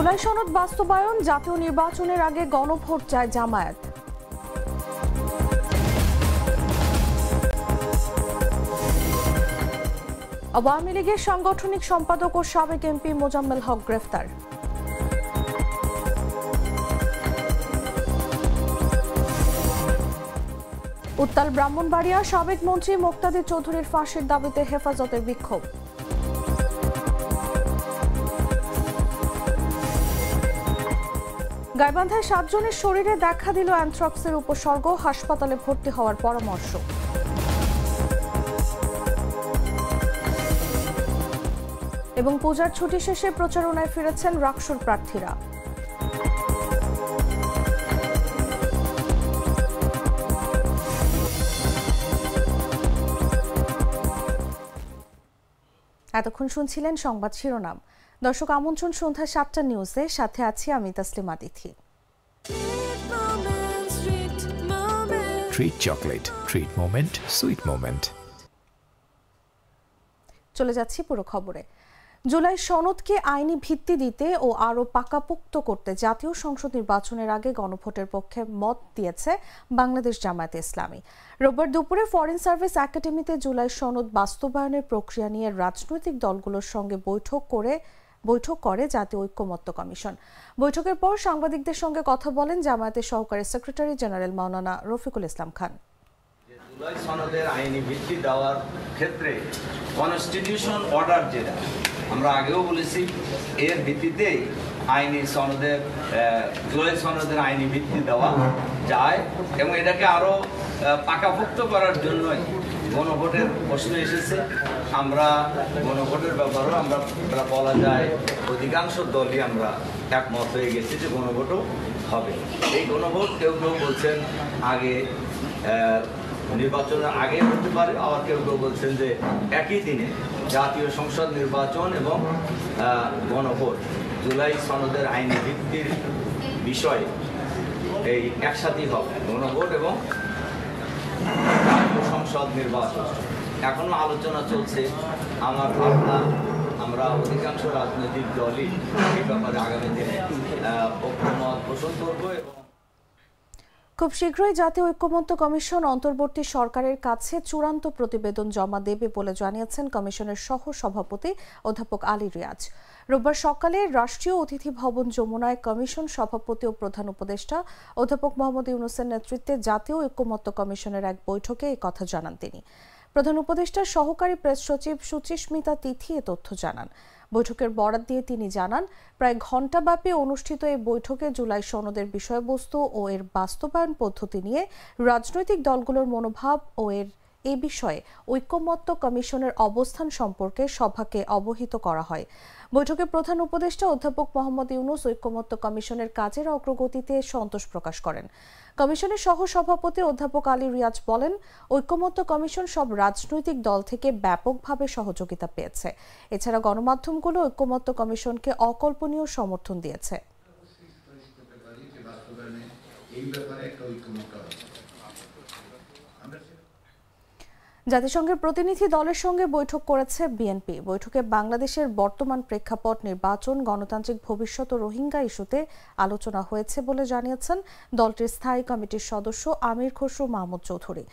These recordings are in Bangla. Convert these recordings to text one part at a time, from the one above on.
জুলাই সনদ বাস্তবায়ন, জাতীয় নির্বাচনের আগে গণভোট চায় জামায়াত। আওয়ামী লীগের সাংগঠনিক সম্পাদক ও সাবেক এমপি মোজাম্মেল হক গ্রেফতার। উত্তাল ব্রাহ্মণবাড়িয়া, সাবেক মন্ত্রী মোক্তাদির চৌধুরীর ফাঁসির দাবিতে হেফাজতের বিক্ষোভ। গাইবান্ধায় 7 জনের শরীরে দেখা দিল অ্যানথ্রাক্সের উপসর্গ, হাসপাতালে ভর্তি হওয়ার পরামর্শ। এবং পূজার ছুটি শেষে প্রচারণায় ফিরেছেন রাকসুর প্রার্থীরা। এতক্ষণ শুনছিলেন সংবাদ শিরোনাম। দর্শক, আমন্ত্রণ সন্ধ্যা 7টা নিউজে, সাথে আছি আমি Taslima Tithi. Treat chocolate, treat moment, sweet moment. চলে যাচ্ছি পুরো খবরে। জুলাই সনদকে আইনি ভিত্তি দিতে ও আরও পাকাপোক্ত করতে জাতীয় সংসদ নির্বাচনের আগে গণভোটের পক্ষে মত দিয়েছে বাংলাদেশ জামায়াতে ইসলামী। রোববার দুপুরে ফরেন সার্ভিস একাডেমিতে জুলাই সনদ বাস্তবায়নের প্রক্রিয়া নিয়ে রাজনৈতিক দলগুলোর সঙ্গে বৈঠক করে জাতীয় ঐক্যমত্য কমিশন। বৈঠকের পর সাংবাদিকদের সঙ্গে কথা বলেন জামায়াতের সহকারী সেক্রেটারি জেনারেল মাওলানা রফিকুল ইসলাম খান। জুলাই সনদের আইনি ভিত্তি দেওয়ার ক্ষেত্রে কনস্টিটিউশন অর্ডার যেটা আমরা আগেও বলেছি, এর ভিত্তিতেই জুলাই সনদের আইনি ভিত্তি দেওয়া যায় এবং এটাকে আরো পাকাপোক্ত করার জন্যই গণভোটের প্রশ্ন এসেছে। আমরা গণভোটের ব্যাপারেও আমরা বলা যায় অধিকাংশ দলই আমরা একমত হয়ে গেছি যে গণভোটও হবে। এই গণভোট কেউ কেউ বলছেন আগে নির্বাচনের আগে হতে পারে, আবার কেউ কেউ বলছেন যে একই দিনে জাতীয় সংসদ নির্বাচন এবং গণভোট জুলাই সনদের আইনি ভিত্তির বিষয়ে এই একসাথেই হবে, গণভোট এবং জাতীয় সংসদ নির্বাচন। এখনো আলোচনা চলছে। আমার ভাবনা আমরা অধিকাংশ রাজনৈতিক দলই এই ব্যাপারে আগামী দিনে ঐক্যমত পোষণ করব। খুব শীঘ্রই জাতীয় ঐক্যমত্য কমিশন অন্তর্বর্তী সরকারের কাছে চূড়ান্ত প্রতিবেদন জমা দেবে বলে জানিয়েছেন কমিশনের সহ সভাপতি অধ্যাপক আলী রিয়াজ। রোববার সকালে রাষ্ট্রীয় অতিথি ভবন যমুনায় কমিশন সভাপতি ও প্রধান উপদেষ্টা অধ্যাপক মোহাম্মদ ইউনূসের নেতৃত্বে জাতীয় ঐক্যমত্য কমিশনের এক বৈঠকে এই কথা জানান তিনি। প্রধান উপদেষ্টার সহকারী প্রেস সচিব সুচিস্মিতা তিথি এ তথ্য জানান। বৈঠকের বরাত দিয়ে তিনি জানান, প্রায় ঘণ্টাব্যাপী অনুষ্ঠিত এই বৈঠকে জুলাই সনদের বিষয়বস্তু ও এর বাস্তবায়ন পদ্ধতি নিয়ে রাজনৈতিক দলগুলোর মনোভাব ও এই বিষয়ে ঐক্যমত্য কমিশনের অবস্থান সম্পর্কে সভাকে অবহিত করা হয়। বৈঠকে প্রধান উপদেষ্টা অধ্যাপক মোহাম্মদ ইউনূস ঐক্যমত্য কমিশনের কাজের অগ্রগতিতে সন্তোষ প্রকাশ করেন। কমিশনের সহ সভাপতি অধ্যাপক আলী রিয়াজ বলেন, ঐক্যমত্য কমিশন সব রাজনৈতিক দল থেকে ব্যাপকভাবে সহযোগিতা পেয়েছে। এছাড়া গণমাধ্যমগুলো ঐক্যমত্য কমিশনকে অকল্পনীয় সমর্থন দিয়েছে। জাতিসংঘের প্রতিনিধি দলের সঙ্গে বৈঠক করেছে বিএনপি। বৈঠকে বাংলাদেশের বর্তমান প্রেক্ষাপট, নির্বাচন, গণতান্ত্রিক ভবিষ্যৎ ও রোহিঙ্গা ইস্যুতে আলোচনা হয়েছে বলে জানিয়েছেন দলটির স্থায়ী কমিটির সদস্য আমির খসরু মাহমুদ চৌধুরী।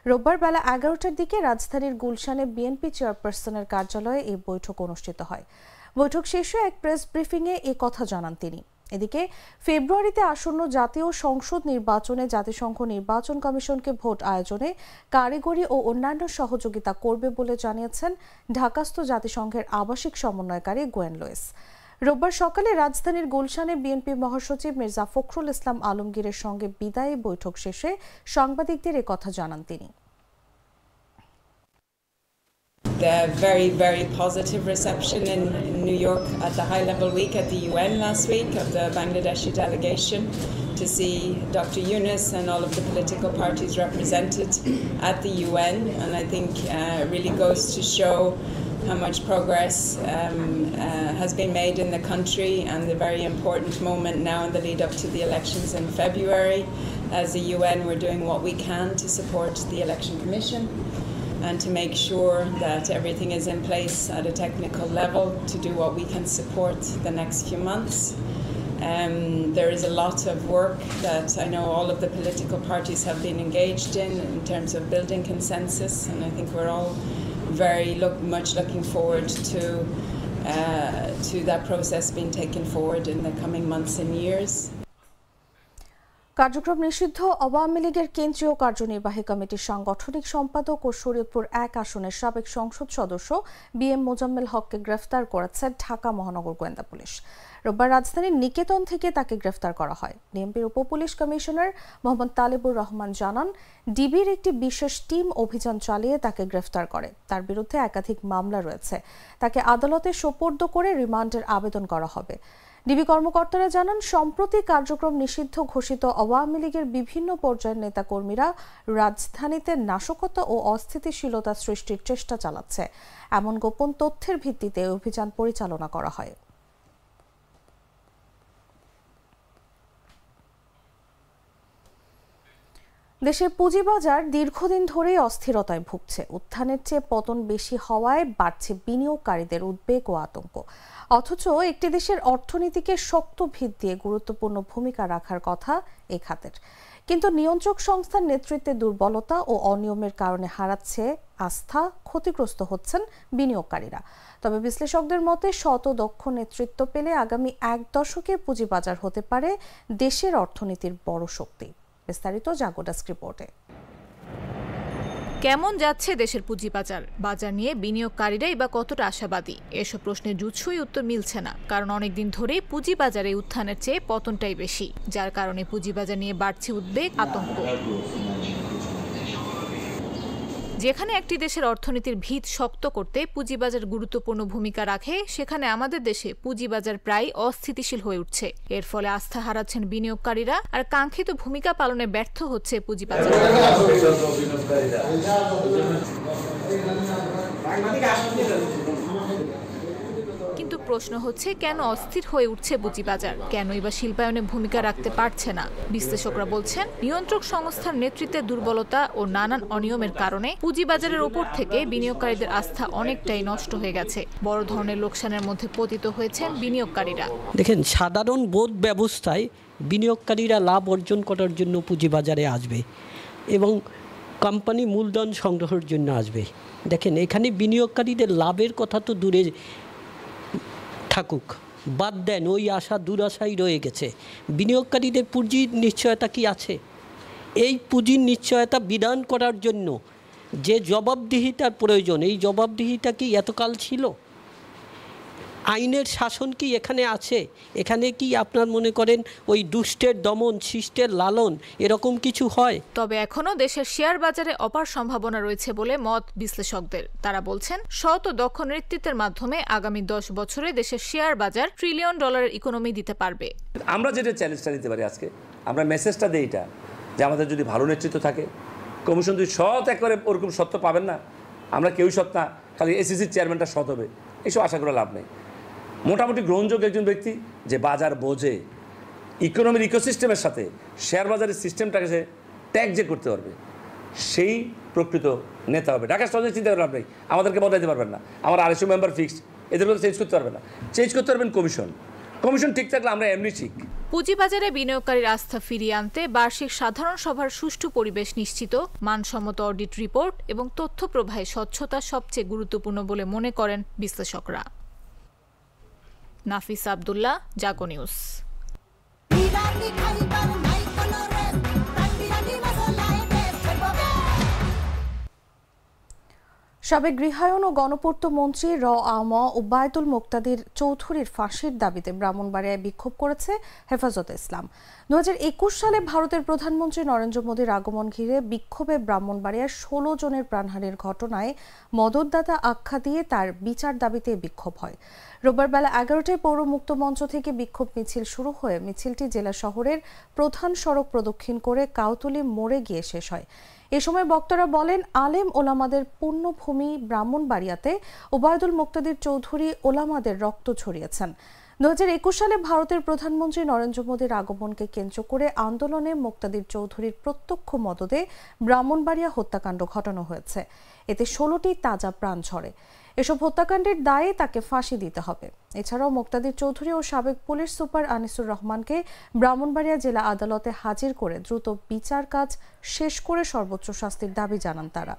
রোববার বেলা 11টার দিকে রাজধানীর গুলশানে বিএনপি চেয়ারপারসনের কার্যালয়ে এই বৈঠক অনুষ্ঠিত হয়। বৈঠক শেষে এক প্রেস ব্রিফিংয়ে এ কথা জানান তিনি। এদিকে ফেব্রুয়ারিতে আসন্ন জাতীয় সংসদ নির্বাচনে জাতিসংঘ নির্বাচন কমিশনকে ভোট আয়োজনে কারিগরি ও অন্যান্য সহযোগিতা করবে বলে জানিয়েছেন ঢাকাস্থ জাতিসংঘের আবাসিক সমন্বয়কারী গোয়েন লুইস। রোববার সকালে রাজধানীর গুলশানে বিএনপি মহাসচিব মির্জা ফখরুল ইসলাম আলমগীরের সঙ্গে বিদায়ী বৈঠক শেষে সাংবাদিকদের এ কথা জানান তিনি। The very positive reception in New York at the high-level week at the UN last week of the Bangladeshi delegation, to see Dr. Yunus and all of the political parties represented at the UN, and I think really goes to show how much progress has been made in the country, and the very important moment now in the lead up to the elections in February. As the UN, we're doing what we can to support the Election Commission. and to make sure that everything is in place at a technical level to do what we can support the next few months. There is a lot of work that I know all of the political parties have been engaged in terms of building consensus, and I think we're all very much looking forward to that process being taken forward in the coming months and years. কার্যক্রম নিষিদ্ধ আওয়ামী লীগের কেন্দ্রীয় কার্যনির্বাহী কমিটির সাংগঠনিক সম্পাদক ও শরীয়তপুর 1 আসনের সাবেক সংসদ সদস্য বিএম মোজাম্মেল হককে গ্রেফতার করেছে ঢাকা মহানগর গোয়েন্দা পুলিশ। রোববার রাজধানীর নিকেতন থেকে তাকে গ্রেফতার করা হয়। ডিএমপির উপপুলিশ কমিশনার মোহাম্মদ তালেবুর রহমান জানান, ডিবির একটি বিশেষ টিম অভিযান চালিয়ে তাকে গ্রেফতার করে। তার বিরুদ্ধে একাধিক মামলা রয়েছে। তাকে আদালতে সোপর্দ করে রিমান্ডের আবেদন করা হবে। ডিবি কর্মকর্তারা জানান, সম্প্রতি কার্যক্রম নিষিদ্ধ ঘোষিত আওয়ামী লীগের বিভিন্ন পর্যায়ের নেতাকর্মীরা রাজধানীতে নাশকতা ও অস্থিতিশীলতা সৃষ্টির চেষ্টা চালাচ্ছে। এমন গোপন তথ্যের ভিত্তিতে অভিযান পরিচালনা করা হয়। দেশের পুঁজিবাজার দীর্ঘদিন ধরেই অস্থিরতায় ভুগছে। উত্থানের চেয়ে পতন বেশি হওয়ায় বাড়ছে বিনিয়োগকারীদের উদ্বেগ ও আতঙ্ক। অথচ একটি দেশের অর্থনীতিকে শক্ত ভিত দিয়ে গুরুত্বপূর্ণ ভূমিকা রাখার কথা এ খাতের, কিন্তু নিয়ন্ত্রক সংস্থার নেতৃত্বে দুর্বলতা ও অনিয়মের কারণে হারাচ্ছে আস্থা, ক্ষতিগ্রস্ত হচ্ছেন বিনিয়োগকারীরা। তবে বিশ্লেষকদের মতে শত দক্ষ নেতৃত্ব পেলে আগামী 1 দশকে পুঁজিবাজার হতে পারে দেশের অর্থনীতির বড় শক্তি। বিস্তারিত জাগো ডেস্ক রিপোর্টে। কেমন যাচ্ছে দেশের পুঁজিবাজার? বাজার নিয়ে বিনিয়োগকারীরাই বা কতটা আশাবাদী? এসব প্রশ্নের জুৎসই উত্তর মিলছে না, কারণ অনেকদিন ধরেই পুঁজিবাজারে উত্থানের চেয়ে পতনটাই বেশি, যার কারণে পুঁজিবাজার নিয়ে বাড়ছে উদ্বেগ, আতঙ্ক। যেখানে একটি দেশের অর্থনীতির ভিত শক্ত করতে পুঁজিবাজার গুরুত্বপূর্ণ ভূমিকা রাখে, সেখানে আমাদের দেশে পুঁজিবাজার প্রায় অস্থিতিশীল হয়ে উঠছে। এর ফলে আস্থা হারাচ্ছেন বিনিয়োগকারীরা, আর কাঙ্ক্ষিত ভূমিকা পালনে ব্যর্থ হচ্ছে পুঁজিবাজার। কিন্তু প্রশ্ন হচ্ছে, কেন অস্থির হয়ে উঠছে পুঁজিবাজার? কেনই বা শিল্পায়নে ভূমিকা রাখতে পারছে না? বিশ্লেষকরা বলছেন, নিয়ন্ত্রক সংস্থার নেতৃত্বে দুর্বলতা ও নানান অনিয়মের কারণে পুঁজিবাজারের ওপর থেকে বিনিয়োগকারীদের আস্থা অনেকটাই নষ্ট হয়ে গেছে। বড় ধরনের লোকসানের মধ্যে পতিত হয়েছেন বিনিয়োগকারীরা। দেখেন, সাধারণ বোধ ব্যবস্থায় বিনিয়োগকারীরা লাভ অর্জন করার জন্য পুঁজিবাজারে আসবে এবং কোম্পানি মূলধন সংগ্রহের জন্য আসবে। দেখেন, এখানে বিনিয়োগকারীদের লাভের কথা তো দূরে থাকুক, বাদ দেন, ওই আশা দুরাশাই রয়ে গেছে। বিনিয়োগকারীদের পুঁজির নিশ্চয়তা কি আছে? এই পুঁজির নিশ্চয়তা বিধান করার জন্য যে জবাবদিহিতার প্রয়োজন, এই জবাবদিহিতা কি এতকাল ছিল? আইনের শাসন কি এখানে আছে? এখানে কি আপনার মনে করেন ওই দুষ্টের দমন, শিষ্টের লালন, এরকম কিছু হয়? তবে এখনো দেশের শেয়ার বাজারে অপার সম্ভাবনা রয়েছে বলে মত বিশ্লেষকদের। তারা বলছেন, সৎ ও দক্ষ নেতৃত্বের মাধ্যমে আগামী 10 বছরে দেশের শেয়ার বাজার $1 ট্রিলিয়ন ইকোনমি দিতে পারবে। আমরা যেটা চ্যালেঞ্জটা নিতে পারি আজকে, আমরা মেসেজটা দিই এটা, যে আমাদের যদি ভালো নেতৃত্ব থাকে, কমিশন যদি সৎ একবারে ওরকম সত্য পাবেন না, আমরা কেউই সৎ না, খালি এসিসির চেয়ারম্যানটা সৎ হবে, এইসব আশা করে লাভ নেই। মোটামুটি গ্রহণযোগ্য একজন ব্যক্তি যে বাজার বোঝে, ইকোনমির ইকোসিস্টেমের সাথে শেয়ার বাজারের সিস্টেমটাকে সে ট্যাগ যে করতে পারবে, সেই প্রকৃত নেতা হবে। ঢাকা স্টক চিন্তা করে লাভ নেই, আমাদেরকে বদলাইতে পারবেন না, আমার 250 মেম্বার ফিক্সড, এদের মধ্যে চেঞ্জ করতে পারবেন না। চেঞ্জ করতে পারবেন কমিশন। কমিশন ঠিক থাকলে আমরা এমনি ঠিক। পুঁজিবাজারে বিনিয়োগকারীর আস্থা ফিরিয়ে আনতে বার্ষিক সাধারণ সভার সুষ্ঠু পরিবেশ নিশ্চিত, মানসম্মত অডিট রিপোর্ট এবং তথ্য প্রবাহে স্বচ্ছতা সবচেয়ে গুরুত্বপূর্ণ বলে মনে করেন বিশ্লেষকরা। নাফিস আব্দুল্লাহ, জাগো নিউজ। সাবেক গৃহায়ন ও গণপূর্ত মন্ত্রী আম ওবায়দুল মুক্তাদির চৌধুরীর ফাঁসির দাবিতে ব্রাহ্মণবাড়িয়ায় বিক্ষোভ করেছে হেফাজতে ইসলাম। 2021 সালে ভারতের প্রধানমন্ত্রী নরেন্দ্র মোদীর আগমন ঘিরে বিক্ষোভে ব্রাহ্মণবাড়িয়ার 16 জনের প্রাণহানির ঘটনায় মদতদাতা আখ্যা দিয়ে তার বিচার দাবিতে বিক্ষোভ হয়। রোববার বেলা 11টায় পৌর মুক্ত মঞ্চ থেকে বিক্ষোভ মিছিল শুরু হয়ে মিছিলটি জেলা শহরের প্রধান সড়ক প্রদক্ষিণ করে কাউতলী মোড়ে গিয়ে শেষ হয়। এ সময় বক্তারা বলেন, আলেম ওলামাদের পুণ্যভূমি ব্রাহ্মণবাড়িয়াতে ওবায়দুল মুক্তাদির চৌধুরী ওলামাদের রক্ত ছড়িয়েছেন। 2021 সালে ভারতের প্রধানমন্ত্রী নরেন্দ্র মোদীর আগমনকে কেন্দ্র করে আন্দোলনে মুক্তাদির চৌধুরীর প্রত্যক্ষ মদদে ব্রাহ্মণবাড়িয়া হত্যাকাণ্ড ঘটানো হয়েছে। এতে 16টি তাজা প্রাণ ঝরে। এসব হত্যাকাণ্ডের দায়ে তাকে ফাঁসি দিতে হবে। এছাড়াও মুক্তাদির চৌধুরী ও সাবেক পুলিশ সুপার আনিসুর রহমানকে ব্রাহ্মণবাড়িয়া জেলা আদালতে হাজির করে দ্রুত বিচার কাজ শেষ করে সর্বোচ্চ শাস্তির দাবি জানান তারা।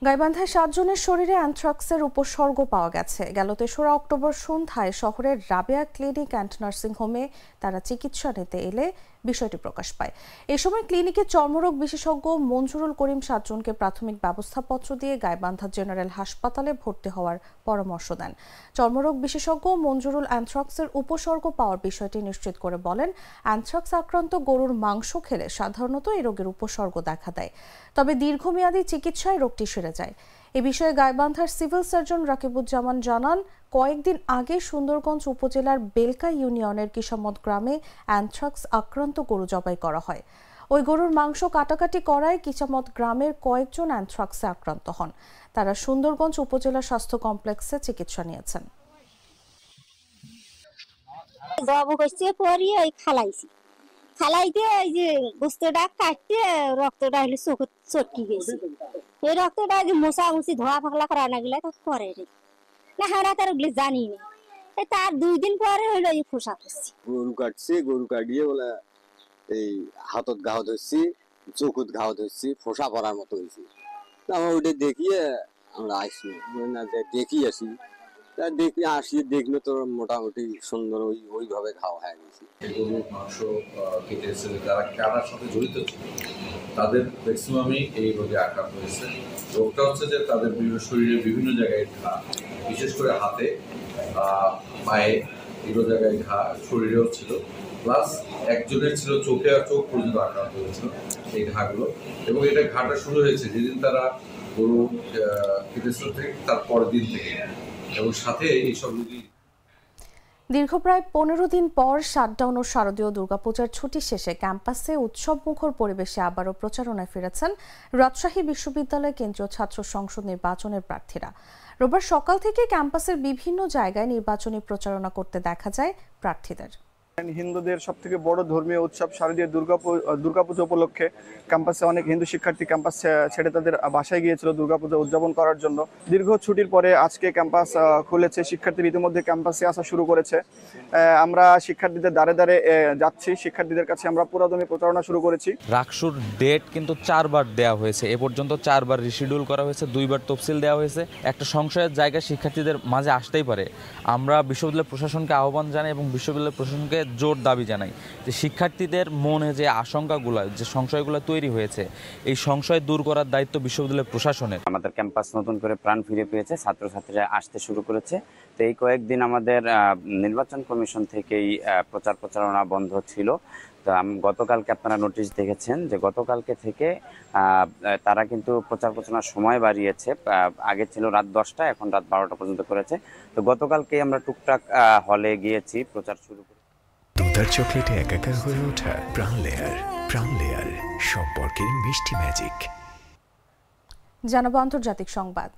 গাইবান্ধায় 7 জনের শরীরে অ্যানথ্রাক্সের উপসর্গ পাওয়া গেছে। গেল 3রা অক্টোবর সন্ধ্যায় শহরের রাবেয়া ক্লিনিক অ্যান্ড নার্সিং হোমে তারা চিকিৎসা নিতে এলে বিষয়টি প্রকাশ পায়। এ সময় ক্লিনিকে চর্মরোগ বিশেষজ্ঞ মঞ্জুরুল করিম 7 জনকে প্রাথমিক ব্যবস্থাপত্র দিয়ে গাইবান্ধা জেনারেল হাসপাতালে ভর্তি হওয়ার পরামর্শ দেন। চর্মরোগ বিশেষজ্ঞ মঞ্জুরুল অ্যানথ্রাক্সের উপসর্গ পাওয়ার বিষয়টি নিশ্চিত করে বলেন, অ্যানথ্রাক্স আক্রান্ত গরুর মাংস খেলে সাধারণত এই রোগের উপসর্গ দেখা দেয়, তবে দীর্ঘমেয়াদী চিকিৎসায় রোগটি সেরে যায়। এ বিষয়ে গাইবান্ধার সিভিল সার্জন রাকিবুজ্জামান জানান, কয়েকদিন আগে সুন্দরগঞ্জ উপজেলার বেলকা ইউনিয়নের কিসামত গ্রামে অ্যানথ্রাক্স আক্রান্ত গরু জবাই করা হয়। ওই গরুর মাংস কাটাকাটি করায় কিসামত গ্রামের কয়েকজন অ্যানথ্রাক্সে আক্রান্ত হন। তারা সুন্দরগঞ্জ উপজেলা স্বাস্থ্য কমপ্লেক্সে চিকিৎসা নিয়েছেন। খালাইতে এই যে গোস্তটা কাটতে রক্তটা হলে চটকি গেছে। এই রক্তটা যে মোছামুছি ধোয়া ফাকলা করা না গেলে পরে না আমরা তার ওগুলো জানি না। তার 2 দিন পরে হইলো এই ফোসা করছি। গরু কাটছি, গরু কাটিয়ে বলে এই হাতত ঘাও ধরছি, চোখত ঘাও ধরছি, ফোসা পড়ার মতো হয়েছে। আমরা ওইটা দেখিয়ে আমরা আসি না, দেখি আসি, দেখি আসি দেখলে তো মোটামুটি সুন্দর ওইভাবে ঘাও হয়ে গেছে। গরুর মাংস কেটেছে, যারা কাটার সাথে জড়িত ছিল তাদের ম্যাক্সিমামই এই রোগে আক্রান্ত হয়েছে। রোগটা হচ্ছে যে তাদের শরীরের বিভিন্ন জায়গায় ঘা, বিশেষ করে হাতে, পায়ে, এগুলো জায়গায় ঘা শরীরেও ছিল, প্লাস একজনের ছিল চোখে আর চোখ পর্যন্ত আক্রান্ত হয়েছিল এই ঘাগুলো। এবং এটা ঘাটা শুরু হয়েছে যেদিন তারা গরু কেটেছিল থেকে তার পরের দিন থেকে, এবং সাথে এইসব রোগী দীর্ঘ প্রায় 15 দিন পর শাটডাউন ও শারদীয় দুর্গাপূজার ছুটি শেষে ক্যাম্পাসে উৎসবমুখর পরিবেশে আবারও প্রচারণায় ফিরেছেন রাজশাহী বিশ্ববিদ্যালয় কেন্দ্রীয় ছাত্র সংসদ নির্বাচনের প্রার্থীরা। রোববার সকাল থেকে ক্যাম্পাসের বিভিন্ন জায়গায় নির্বাচনী প্রচারণা করতে দেখা যায় প্রার্থীদের। হিন্দুদের সবথেকে বড় ধর্মীয় উৎসব শারদীয় দুর্গাপূজা উপলক্ষে ক্যাম্পাসে অনেক হিন্দু শিক্ষার্থী ক্যাম্পাস ছেড়ে তাদের বাসায় গিয়েছিল দুর্গাপূজা উদযাপন করার জন্য। দীর্ঘ ছুটির পরে আজকে ক্যাম্পাস খুলেছে, শিক্ষার্থীরা ইতিমধ্যে ক্যাম্পাসে আসা শুরু করেছে। আমরা শিক্ষার্থীদের দ্বারে দ্বারে যাচ্ছি, শিক্ষার্থীদের কাছে আমরা পুরোদমে প্রচারণা শুরু করেছি। রাকসুর ডেট কিন্তু 4বার দেওয়া হয়েছে, এ পর্যন্ত 4বার রিশিডিউল করা হয়েছে, 2বার তফসিল দেওয়া হয়েছে। একটা সংশয়ের জায়গা শিক্ষার্থীদের মাঝে আসতেই পারে। আমরা বিশ্ববিদ্যালয় প্রশাসনকে আহ্বান জানাই এবং বিশ্ববিদ্যালয় প্রশাসনকে জোর দাবি জানাই যে শিক্ষার্থীদের মনে যে আশঙ্কাগুলো, যে সংশয়গুলো তৈরি হয়েছে, এই সংশয় দূর করার দায়িত্ব বিশ্ববিদ্যালয় প্রশাসনের। আমাদের ক্যাম্পাস নতুন করে প্রাণ ফিরে পেয়েছে, ছাত্রছাত্রীরা আসতে শুরু করেছে। তো এই কয়েকদিন আমাদের নির্বাচন কমিশন থেকেই প্রচারণা বন্ধ ছিল। তো গতকালকে আপনারা নোটিশ দেখেছেন যে গতকালকে থেকে তারা কিন্তু প্রচারণার সময় বাড়িয়েছে। আগে ছিল রাত 10টা, এখন রাত 12টা পর্যন্ত করেছে। তো গতকালকে আমরা টুকটাক হলে গিয়েছি, প্রচার শুরু করি। দুধার চকলেটে একাকার হয়ে ওঠা প্রাণ লেয়ার সম্পর্কের মিষ্টি ম্যাজিক। জানাবো আন্তর্জাতিক সংবাদ।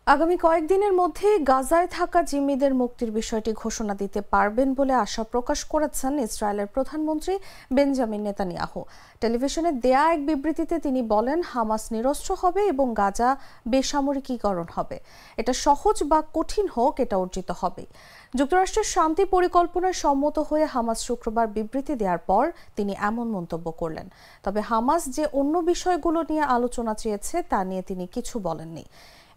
আগামী কয়েকদিনের মধ্যে গাজায় থাকা জিম্মিদের মুক্তির বিষয়টি ঘোষণা দিতে পারবেন বলে আশা প্রকাশ করেছেন ইসরায়েলের প্রধানমন্ত্রী বেঞ্জামিন নেতানিয়াহু। টেলিভিশনে দেয়া এক বিবৃতিতে তিনি বলেন, হামাস নিরস্ত্র হবে এবং গাজা বেসামরিকীকরণ হবে। এটা সহজ বা কঠিন হোক, এটা অর্জিত হবে। যুক্তরাষ্ট্রের শান্তি পরিকল্পনায় সম্মত হয়ে হামাস শুক্রবার বিবৃতি দেওয়ার পর তিনি এমন মন্তব্য করলেন। তবে হামাস যে অন্য বিষয়গুলো নিয়ে আলোচনা চেয়েছে তা নিয়ে তিনি কিছু বলেননি।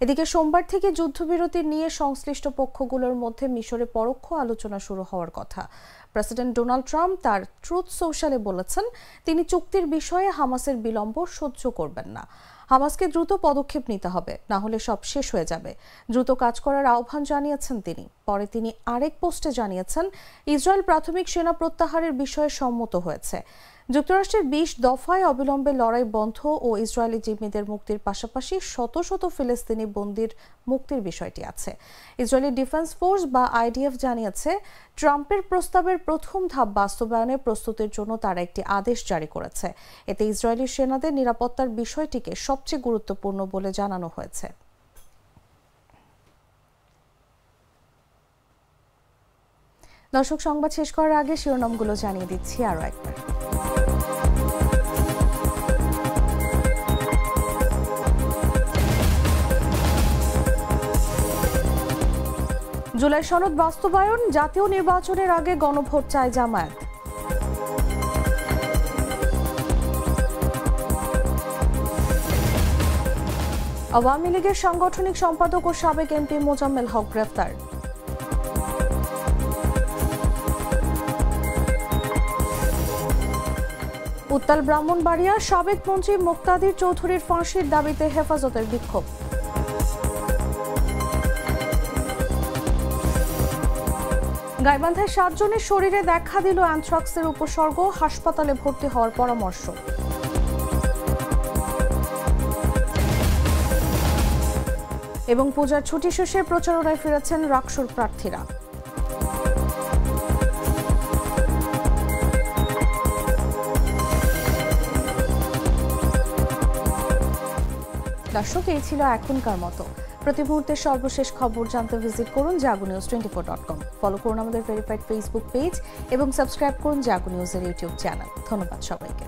এদিকে সোমবার থেকে যুদ্ধবিরতি নিয়ে সংশ্লিষ্ট পক্ষগুলোর মধ্যে মিশরে পরোক্ষ আলোচনা শুরু হওয়ার কথা। প্রেসিডেন্ট ডোনাল্ড ট্রাম্প তার ট্রুথ সোশ্যালে বলেছেন, তিনি চুক্তির বিষয়ে হামাসের বিলম্ব সহ্য করবেন না। হামাসকে দ্রুত পদক্ষেপ নিতে হবে, না হলে সব শেষ হয়ে যাবে। দ্রুত কাজ করার আহ্বান জানিয়েছেন তিনি। পরে তিনি আরেক পোস্টে জানিয়েছেন, ইসরায়েল প্রাথমিক সেনা প্রত্যাহারের বিষয়ে সম্মত হয়েছে। যুক্তরাষ্ট্রের ২০ দফায় অবিলম্বে লড়াই বন্ধ ও ইসরায়েলি জিম্মিদের মুক্তির পাশাপাশি শত শত ফিলিস্তিনি বন্দীর মুক্তির বিষয়টি আছে। ইসরায়েলি ডিফেন্স ফোর্স বা আইডিএফ জানিয়েছে, ট্রাম্পের প্রস্তাবের প্রথম ধাপ বাস্তবায়নে প্রস্তুতির জন্য তারা একটি আদেশ জারি করেছে। এতে ইসরায়েলি সেনাদের নিরাপত্তার বিষয়টিকে সবচেয়ে গুরুত্বপূর্ণ বলে জানানো হয়েছে। দর্শক, সংবাদ শেষ করার আগে শিরোনামগুলো জানিয়ে দিচ্ছি আরও একবার। জুলাই সনদ বাস্তবায়ন, জাতীয় নির্বাচনের আগে গণভোট চায় জামায়াত। আওয়ামী লীগের সাংগঠনিক সম্পাদক ও সাবেক এমপি মোজাম্মেল হক গ্রেফতার। উত্তাল ব্রাহ্মণবাড়িয়া, সাবেক মন্ত্রী মুক্তাদির চৌধুরীর ফাঁসির দাবিতে হেফাজতের বিক্ষোভ। গাইবান্ধায় 7 জনের শরীরে দেখা দিল অ্যানথ্রাক্সের উপসর্গ, হাসপাতালে ভর্তি হওয়ার পরামর্শ। এবং পূজার ছুটি শেষে প্রচারণায় ফিরেছেন রাকসুর প্রার্থীরা। দর্শক, এই ছিল এখনকার মতো। প্রতি মুহূর্তের সর্বশেষ খবর জানতে ভিজিট করুন jagonews24.com। ফলো করুন আমাদের ভেরিফাইড ফেসবুক পেজ এবং সাবস্ক্রাইব করুন জাগো নিউজের ইউটিউব চ্যানেল। ধন্যবাদ সবাইকে।